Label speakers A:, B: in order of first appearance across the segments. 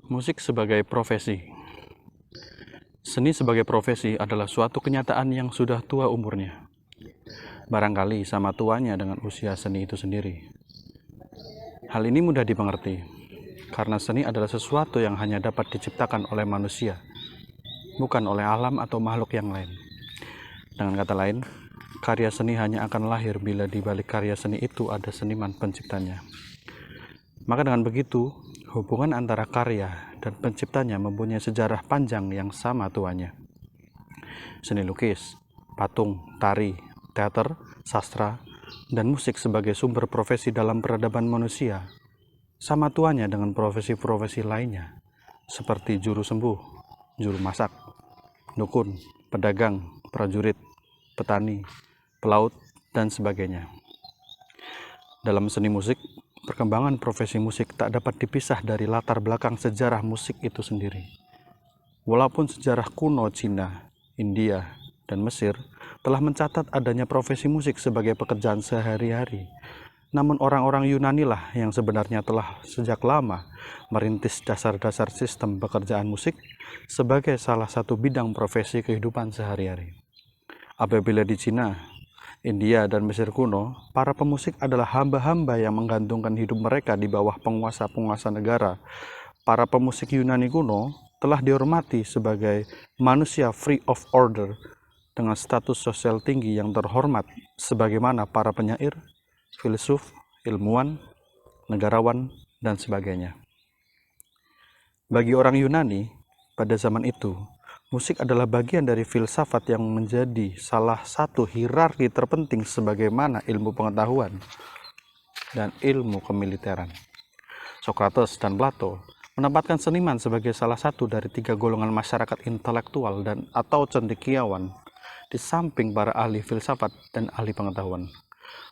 A: Musik sebagai profesi. Seni sebagai profesi adalah suatu kenyataan yang sudah tua umurnya. Barangkali sama tuanya dengan usia seni itu sendiri. Hal ini mudah dimengerti, karena seni adalah sesuatu yang hanya dapat diciptakan oleh manusia, bukan oleh alam atau makhluk yang lain. Dengan kata lain, karya seni hanya akan lahir bila di balik karya seni itu ada seniman penciptanya. Maka dengan begitu, hubungan antara karya dan penciptanya mempunyai sejarah panjang yang sama tuanya. Seni lukis, patung, tari, teater, sastra, dan musik sebagai sumber profesi dalam peradaban manusia sama tuanya dengan profesi-profesi lainnya, seperti juru sembuh, juru masak, dukun, pedagang, prajurit, petani, pelaut, dan sebagainya. Dalam seni musik, perkembangan profesi musik tak dapat dipisah dari latar belakang sejarah musik itu sendiri. Walaupun sejarah kuno Cina, India, dan Mesir telah mencatat adanya profesi musik sebagai pekerjaan sehari-hari, namun orang-orang Yunani lah yang sebenarnya telah sejak lama merintis dasar-dasar sistem pekerjaan musik sebagai salah satu bidang profesi kehidupan sehari-hari. Apabila di Cina, India, dan Mesir kuno, para pemusik adalah hamba-hamba yang menggantungkan hidup mereka di bawah penguasa-penguasa negara. Para pemusik Yunani kuno telah dihormati sebagai manusia free of order dengan status sosial tinggi yang terhormat sebagaimana para penyair, filsuf, ilmuwan, negarawan, dan sebagainya. Bagi orang Yunani, pada zaman itu, musik adalah bagian dari filsafat yang menjadi salah satu hierarki terpenting sebagaimana ilmu pengetahuan dan ilmu kemiliteran. Socrates dan Plato menempatkan seniman sebagai salah satu dari 3 golongan masyarakat intelektual dan atau cendekiawan di samping para ahli filsafat dan ahli pengetahuan.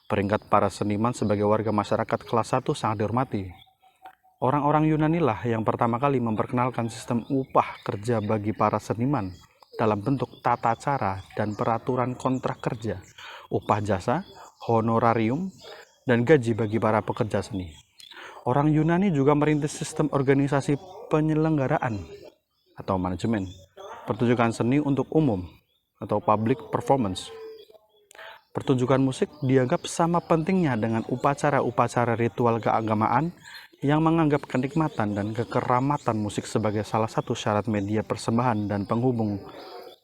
A: Peringkat para seniman sebagai warga masyarakat kelas 1 sangat dihormati. Orang-orang Yunani lah yang pertama kali memperkenalkan sistem upah kerja bagi para seniman dalam bentuk tata cara dan peraturan kontrak kerja, upah jasa, honorarium, dan gaji bagi para pekerja seni. Orang Yunani juga merintis sistem organisasi penyelenggaraan atau manajemen, pertunjukan seni untuk umum atau public performance. Pertunjukan musik dianggap sama pentingnya dengan upacara-upacara ritual keagamaan yang menganggap kenikmatan dan kekeramatan musik sebagai salah satu syarat media persembahan dan penghubung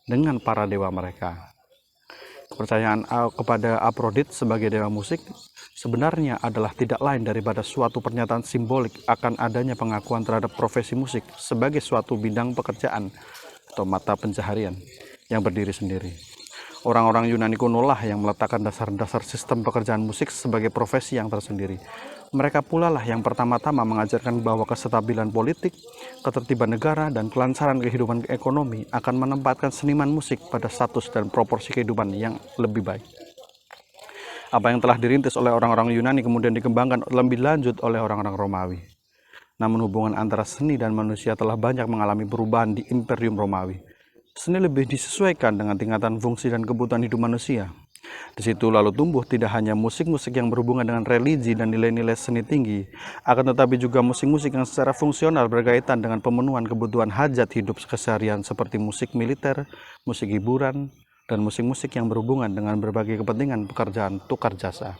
A: dengan para dewa mereka. Kepercayaan kepada Aphrodite sebagai dewa musik sebenarnya adalah tidak lain daripada suatu pernyataan simbolik akan adanya pengakuan terhadap profesi musik sebagai suatu bidang pekerjaan atau mata pencaharian yang berdiri sendiri. Orang-orang Yunani kuno lah yang meletakkan dasar-dasar sistem pekerjaan musik sebagai profesi yang tersendiri. Mereka pula lah yang pertama-tama mengajarkan bahwa kestabilan politik, ketertiban negara, dan kelancaran kehidupan ekonomi akan menempatkan seniman musik pada status dan proporsi kehidupan yang lebih baik. Apa yang telah dirintis oleh orang-orang Yunani kemudian dikembangkan lebih lanjut oleh orang-orang Romawi. Namun hubungan antara seni dan manusia telah banyak mengalami perubahan di Imperium Romawi. Seni lebih disesuaikan dengan tingkatan fungsi dan kebutuhan hidup manusia. Di situ lalu tumbuh tidak hanya musik-musik yang berhubungan dengan religi dan nilai-nilai seni tinggi, akan tetapi juga musik-musik yang secara fungsional berkaitan dengan pemenuhan kebutuhan hajat hidup keseharian seperti musik militer, musik hiburan, dan musik-musik yang berhubungan dengan berbagai kepentingan pekerjaan tukar jasa.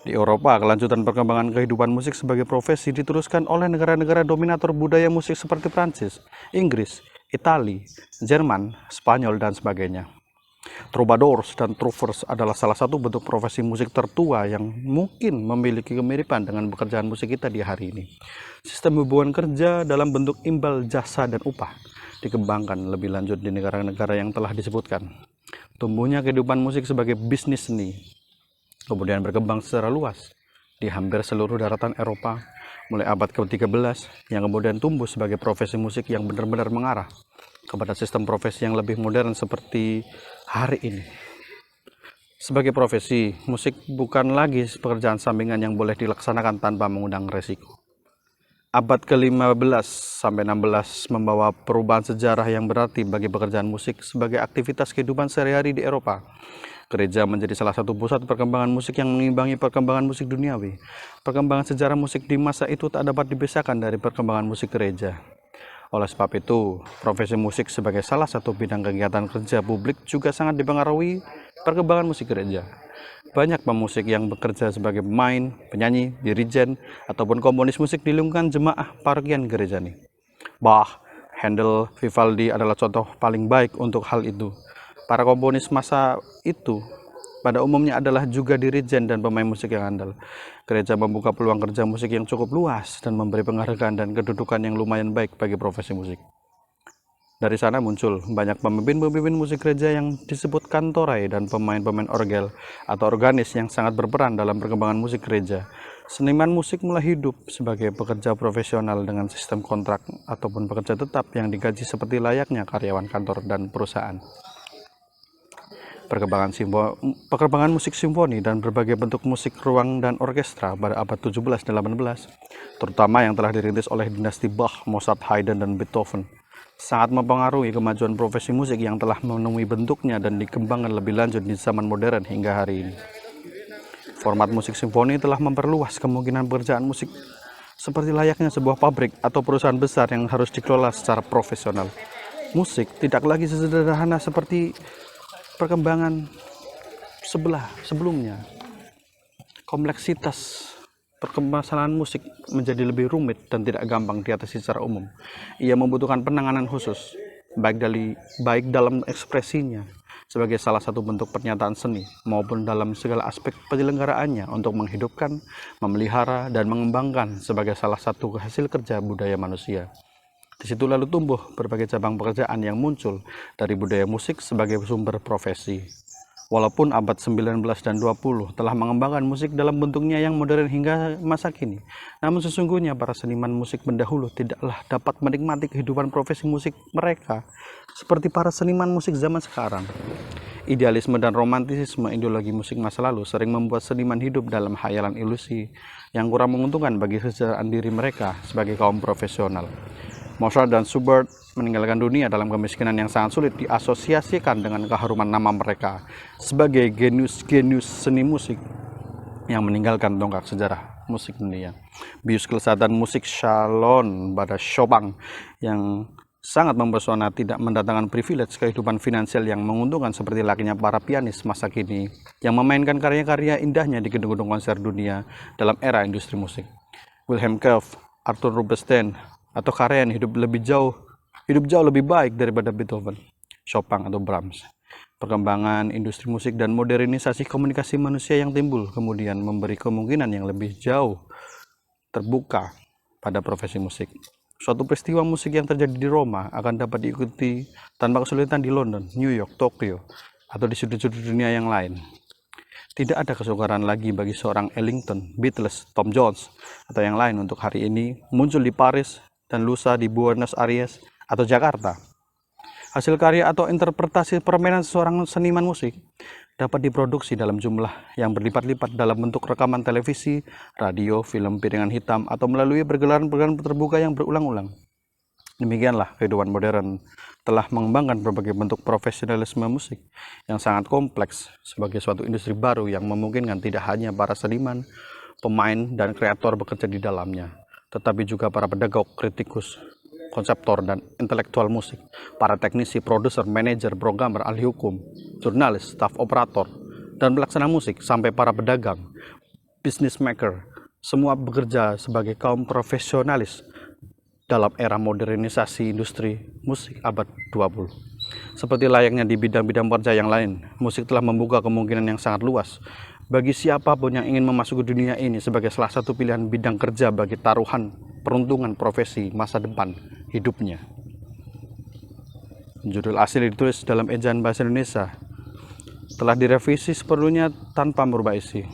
A: Di Eropa, kelanjutan perkembangan kehidupan musik sebagai profesi diteruskan oleh negara-negara dominator budaya musik seperti Prancis, Inggris, Italia, Jerman, Spanyol, dan sebagainya. Troubadours dan trouvers adalah salah satu bentuk profesi musik tertua yang mungkin memiliki kemiripan dengan pekerjaan musik kita di hari ini. Sistem hubungan kerja dalam bentuk imbal jasa dan upah dikembangkan lebih lanjut di negara-negara yang telah disebutkan. Tumbuhnya kehidupan musik sebagai bisnis seni kemudian berkembang secara luas di hampir seluruh daratan Eropa mulai abad ke-13 yang kemudian tumbuh sebagai profesi musik yang benar-benar mengarah kepada sistem profesi yang lebih modern seperti hari ini. Sebagai profesi, musik bukan lagi pekerjaan sampingan yang boleh dilaksanakan tanpa mengundang resiko. Abad ke-15 sampai 16 membawa perubahan sejarah yang berarti bagi pekerjaan musik sebagai aktivitas kehidupan sehari-hari di Eropa. Gereja menjadi salah satu pusat perkembangan musik yang mengimbangi perkembangan musik duniawi. Perkembangan sejarah musik di masa itu tak dapat dipisahkan dari perkembangan musik gereja. Oleh sebab itu, profesi musik sebagai salah satu bidang kegiatan kerja publik juga sangat dipengaruhi perkembangan musik gereja. Banyak pemusik yang bekerja sebagai pemain, penyanyi, dirijen, ataupun komponis musik di lingkungan jemaah parokian gereja nih. Bach, Handel, Vivaldi adalah contoh paling baik untuk hal itu. Para komponis masa itu pada umumnya adalah juga dirijen dan pemain musik yang andal. Gereja membuka peluang kerja musik yang cukup luas dan memberi penghargaan dan kedudukan yang lumayan baik bagi profesi musik. Dari sana muncul banyak pemimpin-pemimpin musik gereja yang disebut kantorai dan pemain-pemain orgel atau organis yang sangat berperan dalam perkembangan musik gereja. Seniman musik mulai hidup sebagai pekerja profesional dengan sistem kontrak ataupun pekerja tetap yang digaji seperti layaknya karyawan kantor dan perusahaan. Perkembangan musik simfoni dan berbagai bentuk musik ruang dan orkestra pada abad 17 dan 18, terutama yang telah dirintis oleh dinasti Bach, Mozart, Haydn, dan Beethoven, sangat mempengaruhi kemajuan profesi musik yang telah menemui bentuknya dan dikembangkan lebih lanjut di zaman modern hingga hari ini. Format musik simfoni telah memperluas kemungkinan pekerjaan musik seperti layaknya sebuah pabrik atau perusahaan besar yang harus dikelola secara profesional. Musik tidak lagi sesederhana seperti perkembangan sebelumnya. Kompleksitas permasalahan musik menjadi lebih rumit dan tidak gampang diatasi secara umum. Ia membutuhkan penanganan khusus, baik dalam ekspresinya sebagai salah satu bentuk pernyataan seni maupun dalam segala aspek penyelenggaraannya untuk menghidupkan, memelihara, dan mengembangkan sebagai salah satu hasil kerja budaya manusia. Di situ lalu tumbuh berbagai cabang pekerjaan yang muncul dari budaya musik sebagai sumber profesi. Walaupun abad 19 dan 20 telah mengembangkan musik dalam bentuknya yang modern hingga masa kini, namun sesungguhnya para seniman musik pendahulu tidaklah dapat menikmati kehidupan profesi musik mereka seperti para seniman musik zaman sekarang. Idealisme dan romantisisme ideologi musik masa lalu sering membuat seniman hidup dalam khayalan ilusi yang kurang menguntungkan bagi kesejahteraan diri mereka sebagai kaum profesional. Mozart dan Schubert meninggalkan dunia dalam kemiskinan yang sangat sulit diasosiasikan dengan keharuman nama mereka sebagai genius-genius seni musik yang meninggalkan tonggak sejarah musik dunia. Bius kelezatan musik Shalon pada Chopin yang sangat mempesona tidak mendatangkan privilege kehidupan finansial yang menguntungkan seperti lakinya para pianis masa kini yang memainkan karya-karya indahnya di gedung-gedung konser dunia dalam era industri musik. Wilhelm Kempff, Arthur Rubinstein, atau karya yang hidup jauh lebih baik daripada Beethoven, Chopin, atau Brahms. Perkembangan industri musik dan modernisasi komunikasi manusia yang timbul kemudian memberi kemungkinan yang lebih jauh terbuka pada profesi musik. Suatu peristiwa musik yang terjadi di Roma akan dapat diikuti tanpa kesulitan di London, New York, Tokyo, atau di sudut-sudut dunia yang lain. Tidak ada kesukaran lagi bagi seorang Ellington, Beatles, Tom Jones, atau yang lain untuk hari ini muncul di Paris dan lusa di Buenos Aires atau Jakarta. Hasil karya atau interpretasi permainan seorang seniman musik dapat diproduksi dalam jumlah yang berlipat-lipat dalam bentuk rekaman televisi, radio, film piringan hitam, atau melalui pergelaran-pergelaran terbuka yang berulang-ulang. Demikianlah kehidupan modern telah mengembangkan berbagai bentuk profesionalisme musik yang sangat kompleks sebagai suatu industri baru yang memungkinkan tidak hanya para seniman, pemain, dan kreator bekerja di dalamnya, tetapi juga para pedagog, kritikus, konseptor, dan intelektual musik, para teknisi, produser, manajer, programmer, ahli hukum, jurnalis, staf operator, dan pelaksana musik, sampai para pedagang, business maker, semua bekerja sebagai kaum profesionalis dalam era modernisasi industri musik abad 20. Seperti layaknya di bidang-bidang kerja yang lain, musik telah membuka kemungkinan yang sangat luas bagi siapapun yang ingin memasuki dunia ini sebagai salah satu pilihan bidang kerja bagi taruhan peruntungan profesi masa depan hidupnya. Judul asli ditulis dalam ejaan bahasa Indonesia, telah direvisi seperlunya tanpa merubah isi.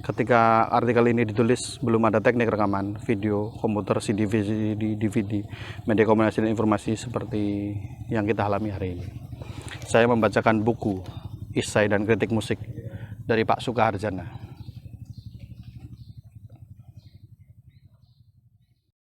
A: Ketika artikel ini ditulis, belum ada teknik rekaman, video, komputer, CD, DVD, media komunikasi dan informasi seperti yang kita alami hari ini. Saya membacakan buku, esai, dan kritik musik dari Pak Sukaharjana.